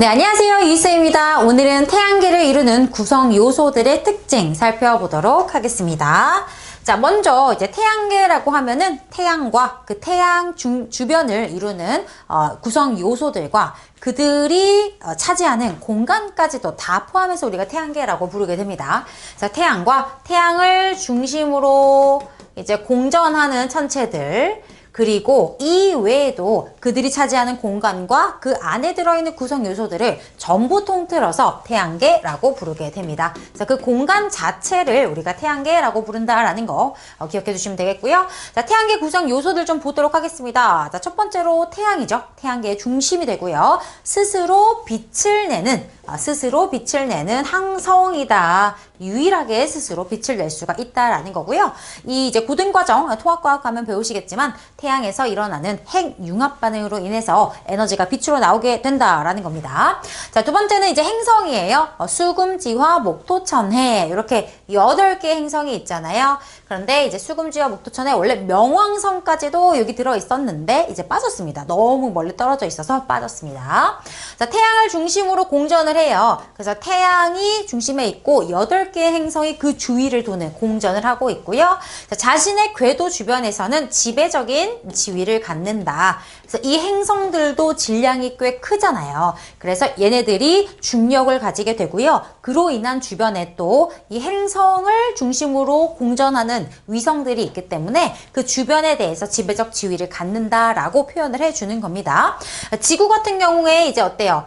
네, 안녕하세요. 유희쌤입니다. 오늘은 태양계를 이루는 구성 요소들의 특징 살펴보도록 하겠습니다. 자, 먼저 이제 태양계라고 하면은 태양과 그 태양 주변을 이루는 구성 요소들과 그들이 차지하는 공간까지도 다 포함해서 우리가 태양계라고 부르게 됩니다. 자, 태양과 태양을 중심으로 이제 공전하는 천체들, 그리고 이 외에도 그들이 차지하는 공간과 그 안에 들어있는 구성 요소들을 전부 통틀어서 태양계라고 부르게 됩니다. 그래서 그 공간 자체를 우리가 태양계라고 부른다라는 거 기억해 주시면 되겠고요. 자, 태양계 구성 요소들 좀 보도록 하겠습니다. 자, 첫 번째로 태양이죠. 태양계의 중심이 되고요. 스스로 빛을 내는 항성이다. 유일하게 스스로 빛을 낼 수가 있다라는 거고요. 이 이제 고등과정, 통합과학 가면 배우시겠지만 태양에서 일어나는 핵융합 반응으로 인해서 에너지가 빛으로 나오게 된다라는 겁니다. 자, 두 번째는 이제 행성이에요. 수금지화, 목토천해 이렇게 8개의 행성이 있잖아요. 그런데 이제 수금지화, 목토천해 원래 명왕성까지도 여기 들어 있었는데 이제 빠졌습니다. 너무 멀리 떨어져 있어서 빠졌습니다. 자, 태양을 중심으로 공전을 해요. 그래서 태양이 중심에 있고 8개의 행성이 그 주위를 도는 공전을 하고 있고요. 자, 자신의 궤도 주변에서는 지배적인 지위를 갖는다. 그래서 이 행성들도 질량이 꽤 크잖아요. 그래서 얘네들이 중력을 가지게 되고요. 그로 인한 주변에 또 이 행성을 중심으로 공전하는 위성들이 있기 때문에 그 주변에 대해서 지배적 지위를 갖는다라고 표현을 해주는 겁니다. 지구 같은 경우에 이제 어때요?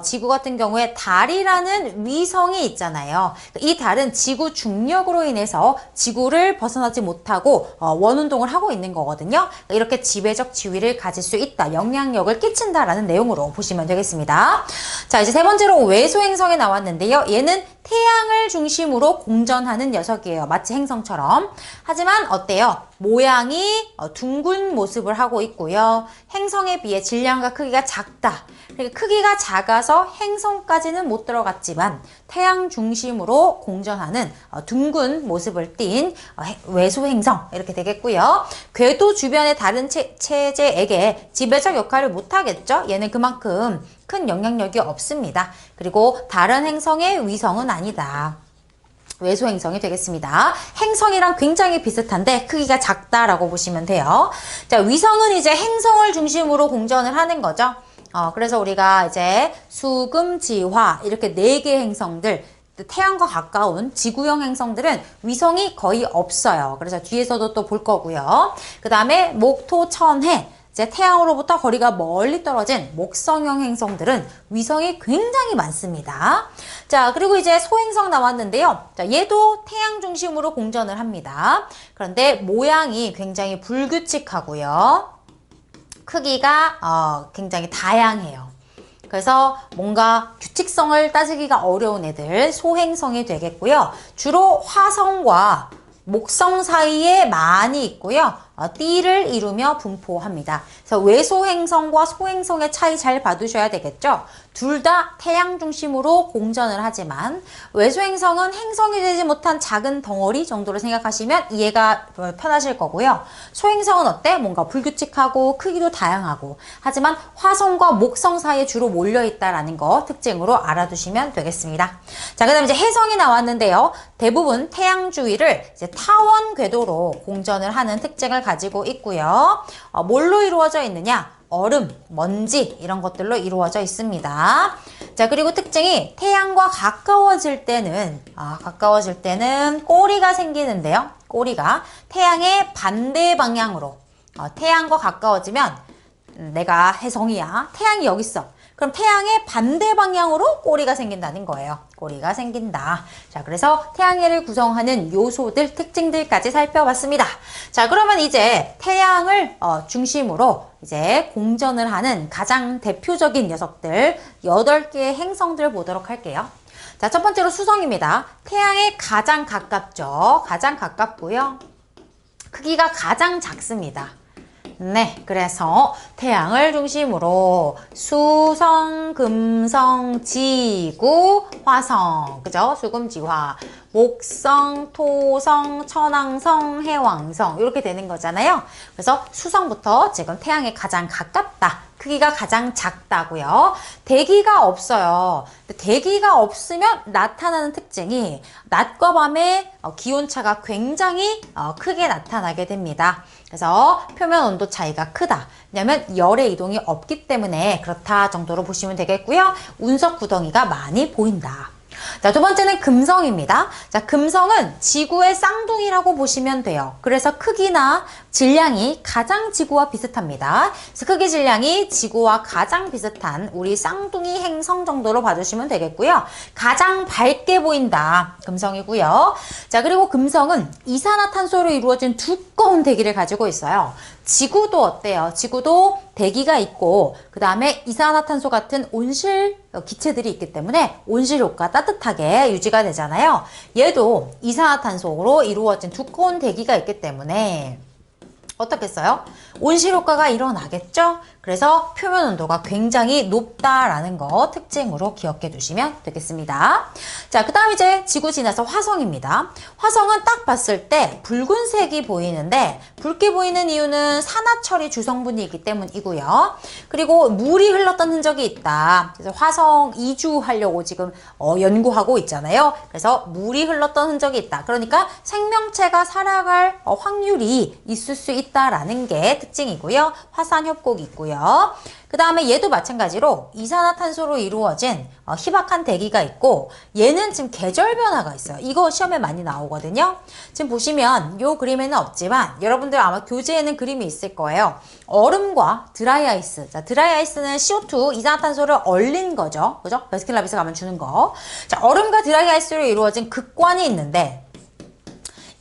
지구 같은 경우에 달이라는 위성이 있잖아요. 이 달은 지구 중력으로 인해서 지구를 벗어나지 못하고 원운동을 하고 있는 거거든요. 이렇게 지배적 지위를 가질 수 있다, 영향력을 끼친다라는 내용으로 보시면 되겠습니다. 자, 이제 세 번째로 외소행성이 나왔는데요. 얘는 태양을 중심으로 공전하는 녀석이에요. 마치 행성처럼. 하지만 어때요? 모양이 둥근 모습을 하고 있고요. 행성에 비해 질량과 크기가 작다. 그러니까 크기가 작아서 행성까지는 못 들어갔지만 태양 중심으로 공전하는 둥근 모습을 띈 외소행성 이렇게 되겠고요. 궤도 주변의 다른 체제에게 지배적 역할을 못하겠죠. 얘는 그만큼 큰 영향력이 없습니다. 그리고 다른 행성의 위성은 아니다. 외소행성이 되겠습니다. 행성이랑 굉장히 비슷한데 크기가 작다라고 보시면 돼요. 자, 위성은 이제 행성을 중심으로 공전을 하는 거죠. 그래서 우리가 이제 수금지화 이렇게 4개의 행성들, 태양과 가까운 지구형 행성들은 위성이 거의 없어요. 그래서 뒤에서도 또 볼 거고요. 그 다음에 목토천해, 이제 태양으로부터 거리가 멀리 떨어진 목성형 행성들은 위성이 굉장히 많습니다. 자, 그리고 이제 소행성 나왔는데요. 자, 얘도 태양 중심으로 공전을 합니다. 그런데 모양이 굉장히 불규칙하고요. 크기가 굉장히 다양해요. 그래서 뭔가 규칙성을 따지기가 어려운 애들, 소행성이 되겠고요. 주로 화성과 목성 사이에 많이 있고요. 띠를 이루며 분포합니다. 그래서 외소행성과 소행성의 차이 잘 봐두셔야 되겠죠. 둘 다 태양 중심으로 공전을 하지만 외소행성은 행성이 되지 못한 작은 덩어리 정도로 생각하시면 이해가 편하실 거고요. 소행성은 어때? 뭔가 불규칙하고 크기도 다양하고, 하지만 화성과 목성 사이에 주로 몰려있다라는 거 특징으로 알아두시면 되겠습니다. 자, 그 다음에 이제 해성이 나왔는데요. 대부분 태양 주위를 이제 타원 궤도로 공전을 하는 특징을 가지고 있고요. 뭘로 이루어져 있느냐? 얼음, 먼지 이런 것들로 이루어져 있습니다. 자, 그리고 특징이 태양과 가까워질 때는 꼬리가 생기는데요. 꼬리가 태양의 반대 방향으로, 태양과 가까워지면 내가 해성이야. 태양이 여기 있어. 그럼 태양의 반대 방향으로 꼬리가 생긴다는 거예요. 꼬리가 생긴다. 자, 그래서 태양계를 구성하는 요소들, 특징들까지 살펴봤습니다. 자, 그러면 이제 태양을 중심으로 이제 공전을 하는 가장 대표적인 녀석들 8개의 행성들 보도록 할게요. 자, 첫 번째로 수성입니다. 태양에 가장 가깝죠. 가장 가깝고요. 크기가 가장 작습니다. 네, 그래서 태양을 중심으로 수성, 금성, 지구, 화성, 그죠? 수금지화, 목성, 토성, 천왕성, 해왕성 이렇게 되는 거잖아요. 그래서 수성부터 지금 태양에 가장 가깝다. 크기가 가장 작다고요. 대기가 없어요. 대기가 없으면 나타나는 특징이 낮과 밤의 기온차가 굉장히 크게 나타나게 됩니다. 그래서 표면 온도 차이가 크다. 왜냐하면 열의 이동이 없기 때문에 그렇다 정도로 보시면 되겠고요. 운석 구덩이가 많이 보인다. 자, 두 번째는 금성입니다. 자, 금성은 지구의 쌍둥이라고 보시면 돼요. 그래서 크기나 질량이 가장 지구와 비슷합니다. 그래서 크기 질량이 지구와 가장 비슷한 우리 쌍둥이 행성 정도로 봐주시면 되겠고요. 가장 밝게 보인다. 금성이고요. 자, 그리고 금성은 이산화탄소로 이루어진 두꺼운 대기를 가지고 있어요. 지구도 어때요? 지구도 대기가 있고 그 다음에 이산화탄소 같은 온실 기체들이 있기 때문에 온실 효과 따뜻하게 유지가 되잖아요. 얘도 이산화탄소로 이루어진 두꺼운 대기가 있기 때문에 어떻겠어요? 온실 효과가 일어나겠죠? 그래서 표면 온도가 굉장히 높다라는 거 특징으로 기억해 두시면 되겠습니다. 자, 그 다음 이제 지구 지나서 화성입니다. 화성은 딱 봤을 때 붉은색이 보이는데 붉게 보이는 이유는 산화철이 주성분이 있기 때문이고요. 그리고 물이 흘렀던 흔적이 있다. 그래서 화성 이주하려고 지금 연구하고 있잖아요. 그래서 물이 흘렀던 흔적이 있다. 그러니까 생명체가 살아갈 확률이 있을 수 있다라는 게 특징이고요. 화산 협곡이 있고요. 그 다음에 얘도 마찬가지로 이산화탄소로 이루어진 희박한 대기가 있고 얘는 지금 계절 변화가 있어요. 이거 시험에 많이 나오거든요. 지금 보시면 이 그림에는 없지만 여러분들 아마 교재에는 그림이 있을 거예요. 얼음과 드라이 아이스. 자, 드라이 아이스는 CO2 이산화탄소를 얼린 거죠. 그죠? 베스킨라빈스 가면 주는 거. 자, 얼음과 드라이 아이스로 이루어진 극관이 있는데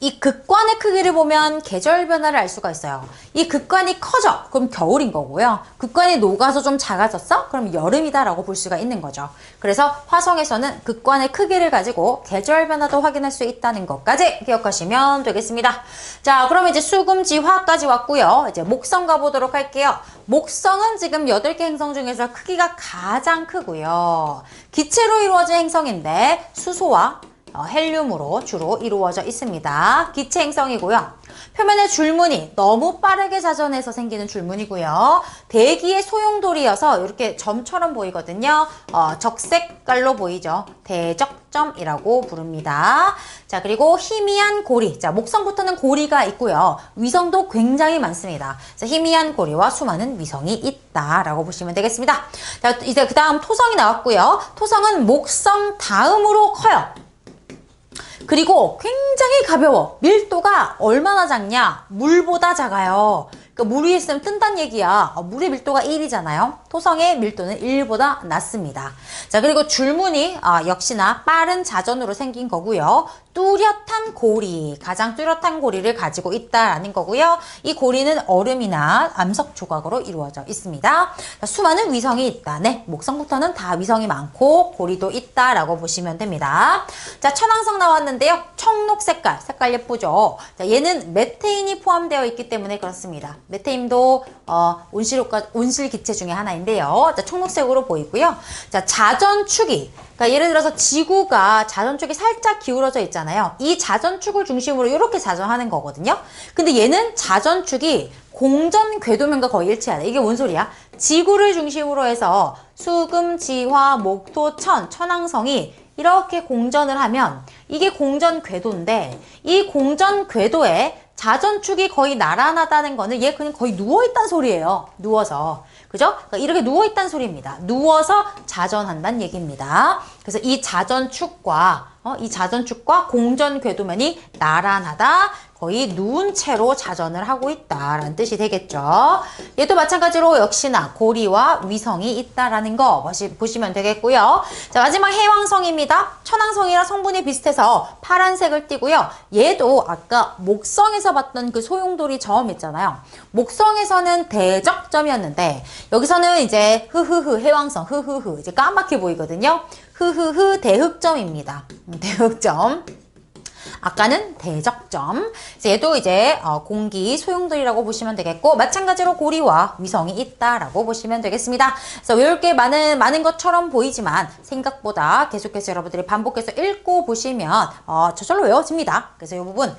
이 극관의 크기를 보면 계절 변화를 알 수가 있어요. 이 극관이 커져. 그럼 겨울인 거고요. 극관이 녹아서 좀 작아졌어? 그럼 여름이다라고 볼 수가 있는 거죠. 그래서 화성에서는 극관의 크기를 가지고 계절 변화도 확인할 수 있다는 것까지 기억하시면 되겠습니다. 자, 그럼 이제 수금지화까지 왔고요. 이제 목성 가보도록 할게요. 목성은 지금 8개 행성 중에서 크기가 가장 크고요. 기체로 이루어진 행성인데 수소와 헬륨으로 주로 이루어져 있습니다. 기체 행성이고요. 표면의 줄무늬 너무 빠르게 자전해서 생기는 줄무늬고요. 대기의 소용돌이여서 이렇게 점처럼 보이거든요. 적색깔로 보이죠. 대적점이라고 부릅니다. 자, 그리고 희미한 고리. 자, 목성부터는 고리가 있고요. 위성도 굉장히 많습니다. 그래서 희미한 고리와 수많은 위성이 있다라고 보시면 되겠습니다. 자, 이제 그 다음 토성이 나왔고요. 토성은 목성 다음으로 커요. 그리고 굉장히 가벼워. 밀도가 얼마나 작냐? 물보다 작아요. 그러니까 물 위에 있으면 뜬다는 얘기야. 물의 밀도가 1이잖아요. 토성의 밀도는 1보다 낮습니다. 자, 그리고 줄무늬 역시나 빠른 자전으로 생긴 거고요. 뚜렷한 고리, 가장 뚜렷한 고리를 가지고 있다라는 거고요. 이 고리는 얼음이나 암석 조각으로 이루어져 있습니다. 자, 수많은 위성이 있다. 네, 목성부터는 다 위성이 많고 고리도 있다라고 보시면 됩니다. 자, 천왕성 나왔는데요. 청록 색깔 예쁘죠? 자, 얘는 메테인이 포함되어 있기 때문에 그렇습니다. 메테인도 온실 기체 중에 하나인데요. 자, 청록색으로 보이고요. 자, 자전축이, 그러니까 예를 들어서 지구가 자전축이 살짝 기울어져 있잖아요. 이 자전축을 중심으로 이렇게 자전하는 거거든요. 근데 얘는 자전축이 공전 궤도면과 거의 일치하다. 이게 뭔 소리야? 지구를 중심으로 해서 수금, 지화, 목토, 천왕성이 이렇게 공전을 하면 이게 공전 궤도인데 이 공전 궤도에 자전축이 거의 나란하다는 거는 얘 그냥 거의 누워있다는 소리예요. 누워서. 그죠? 그러니까 이렇게 누워있다는 소리입니다. 누워서 자전한다는 얘기입니다. 그래서 이 자전축과 공전 궤도면이 나란하다. 거의 누운 채로 자전을 하고 있다라는 뜻이 되겠죠. 얘도 마찬가지로 역시나 고리와 위성이 있다라는 거 보시면 되겠고요. 자, 마지막 해왕성입니다. 천왕성이랑 성분이 비슷해서 파란색을 띠고요. 얘도 아까 목성에서 봤던 그 소용돌이 점 있잖아요. 목성에서는 대적점이었는데 여기서는 이제 해왕성 이제 까맣게 보이거든요. 대흑점입니다. 대흑점. 아까는 대적점. 얘도 이제 공기 소용돌이라고 보시면 되겠고 마찬가지로 고리와 위성이 있다라고 보시면 되겠습니다. 그래서 외울 게 많은 것처럼 보이지만 생각보다 계속해서 여러분들이 반복해서 읽고 보시면 저절로 외워집니다. 그래서 이 부분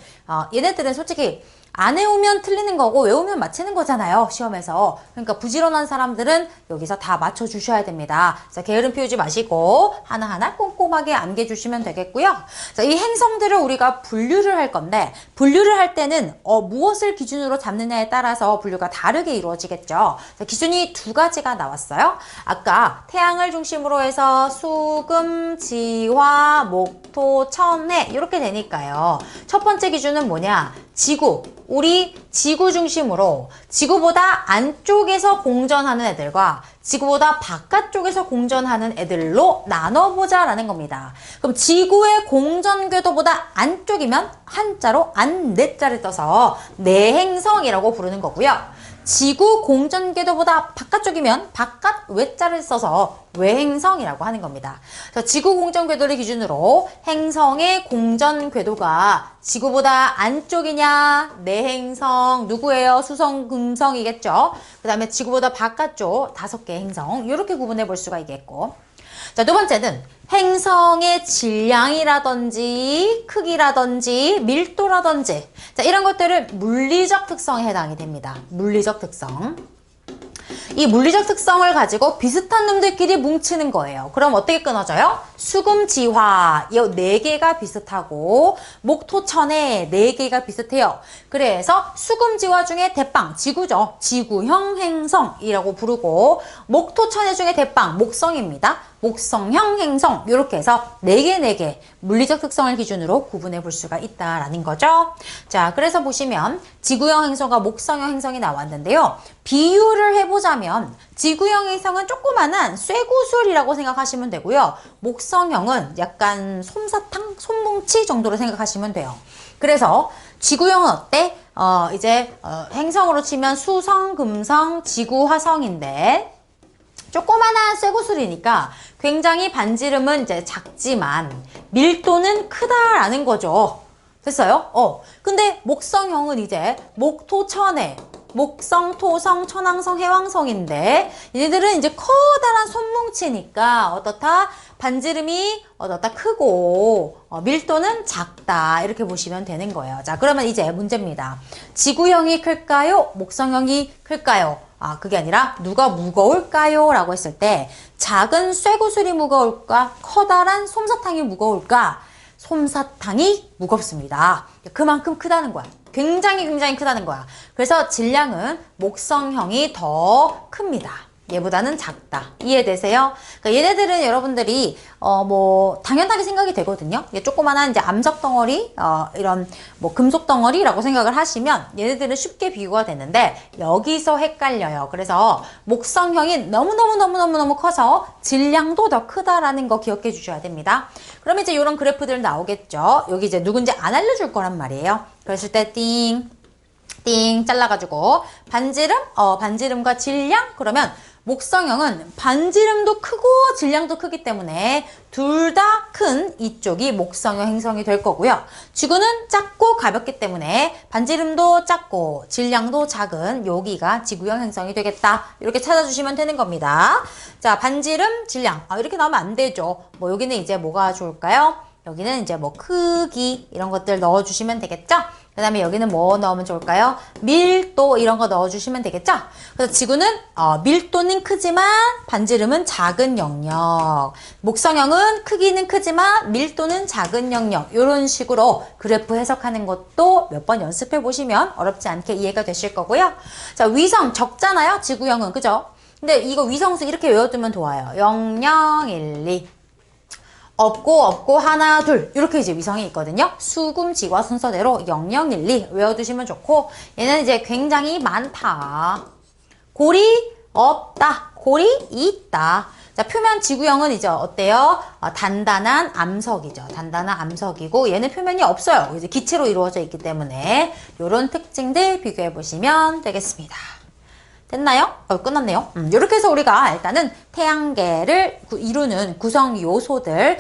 얘네들은 솔직히 안 외우면 틀리는 거고 외우면 맞히는 거잖아요. 시험에서. 그러니까 부지런한 사람들은 여기서 다 맞춰주셔야 됩니다. 그래서 게으름 피우지 마시고 하나하나 꼼꼼하게 암기해주시면 되겠고요. 자, 이 행성들을 우리가 분류를 할 건데 분류를 할 때는 무엇을 기준으로 잡느냐에 따라서 분류가 다르게 이루어지겠죠. 자, 기준이 두 가지가 나왔어요. 아까 태양을 중심으로 해서 수금, 지화, 목토, 천해 이렇게 되니까요. 첫 번째 기준은 뭐냐? 지구. 우리 지구 중심으로 지구보다 안쪽에서 공전하는 애들과 지구보다 바깥쪽에서 공전하는 애들로 나눠보자라는 겁니다. 그럼 지구의 공전 궤도보다 안쪽이면 한자로 안내자를 떠서 내행성이라고 부르는 거고요. 지구 공전 궤도보다 바깥쪽이면 바깥 외자를 써서 외행성이라고 하는 겁니다. 그래서 지구 공전 궤도를 기준으로 행성의 공전 궤도가 지구보다 안쪽이냐, 내행성, 누구예요? 수성, 금성이겠죠. 그 다음에 지구보다 바깥쪽 5개의 행성 이렇게 구분해 볼 수가 있겠고, 자, 두 번째는 행성의 질량이라든지 크기라든지 밀도라든지 자, 이런 것들을 물리적 특성에 해당이 됩니다. 물리적 특성. 이 물리적 특성을 가지고 비슷한 놈들끼리 뭉치는 거예요. 그럼 어떻게 끊어져요? 수금지화 이 4개가 비슷하고 목토천해 4개가 비슷해요. 그래서 수금지화 중에 대빵 지구죠. 지구형 행성이라고 부르고 목토천해 중에 대빵 목성입니다. 목성형 행성 이렇게 해서 4개 물리적 특성을 기준으로 구분해 볼 수가 있다라는 거죠. 자, 그래서 보시면 지구형 행성과 목성형 행성이 나왔는데요. 비유를 해보자면 지구형 행성은 조그만한 쇠구슬이라고 생각하시면 되고요. 목성형은 약간 솜사탕, 솜뭉치 정도로 생각하시면 돼요. 그래서 지구형은 어때? 행성으로 치면 수성, 금성, 지구, 화성인데 조그만한 쇠구슬이니까 굉장히 반지름은 이제 작지만 밀도는 크다라는 거죠. 됐어요? 근데 목성형은 이제 목토천해 목성, 토성, 천왕성, 해왕성인데 얘네들은 이제 커다란 손뭉치니까 어떻다? 반지름이 어떻다? 크고 밀도는 작다 이렇게 보시면 되는 거예요. 자, 그러면 이제 문제입니다. 지구형이 클까요? 목성형이 클까요? 그게 아니라 누가 무거울까요? 라고 했을 때 작은 쇠구슬이 무거울까? 커다란 솜사탕이 무거울까? 솜사탕이 무겁습니다. 그만큼 크다는 거야. 굉장히 크다는 거야. 그래서 질량은 목성형이 더 큽니다. 얘보다는 작다. 이해되세요? 그러니까 얘네들은 여러분들이 당연하게 생각이 되거든요. 조그만한 이제 암석 덩어리, 이런 금속 덩어리라고 생각을 하시면 얘네들은 쉽게 비교가 되는데 여기서 헷갈려요. 그래서 목성형이 너무 커서 질량도 더 크다라는 거 기억해 주셔야 됩니다. 그럼 이제 이런 그래프들 나오겠죠. 여기 이제 누군지 안 알려줄 거란 말이에요. 그랬을 때 띵 잘라가지고 반지름과 질량 그러면 목성형은 반지름도 크고 질량도 크기 때문에 둘 다 큰 이쪽이 목성형 행성이 될 거고요. 지구는 작고 가볍기 때문에 반지름도 작고 질량도 작은 여기가 지구형 행성이 되겠다. 이렇게 찾아주시면 되는 겁니다. 자, 반지름, 질량 이렇게 나오면 안 되죠. 여기는 이제 뭐가 좋을까요? 여기는 이제 크기 이런 것들 넣어주시면 되겠죠? 그 다음에 여기는 뭐 넣으면 좋을까요? 밀도 이런 거 넣어주시면 되겠죠? 그래서 지구는 밀도는 크지만 반지름은 작은 영역. 목성형은 크기는 크지만 밀도는 작은 영역. 이런 식으로 그래프 해석하는 것도 몇 번 연습해 보시면 어렵지 않게 이해가 되실 거고요. 자, 위성 적잖아요? 지구형은 그죠? 근데 이거 위성수 이렇게 외워두면 좋아요. 0, 0, 1, 2 없고 하나 둘 이렇게 이제 위성이 있거든요. 수금 지과 순서대로 0, 0, 1, 2 외워두시면 좋고 얘는 이제 굉장히 많다. 골이 없다. 골이 있다. 자, 표면 지구형은 이제 어때요? 단단한 암석이죠. 단단한 암석이고 얘는 표면이 없어요. 이제 기체로 이루어져 있기 때문에 이런 특징들 비교해 보시면 되겠습니다. 됐나요? 끝났네요. 이렇게 해서 우리가 일단은 태양계를 이루는 구성 요소들,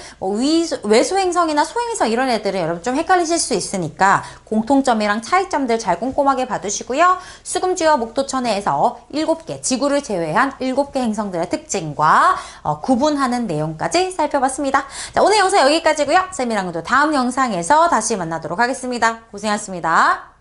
외소행성이나 소행성 이런 애들은 여러분 좀 헷갈리실 수 있으니까 공통점이랑 차이점들 잘 꼼꼼하게 봐두시고요. 수금지와 목토천해에서 7개, 지구를 제외한 7개 행성들의 특징과 구분하는 내용까지 살펴봤습니다. 자, 오늘 영상 여기까지고요. 쌤이랑도 다음 영상에서 다시 만나도록 하겠습니다. 고생하셨습니다.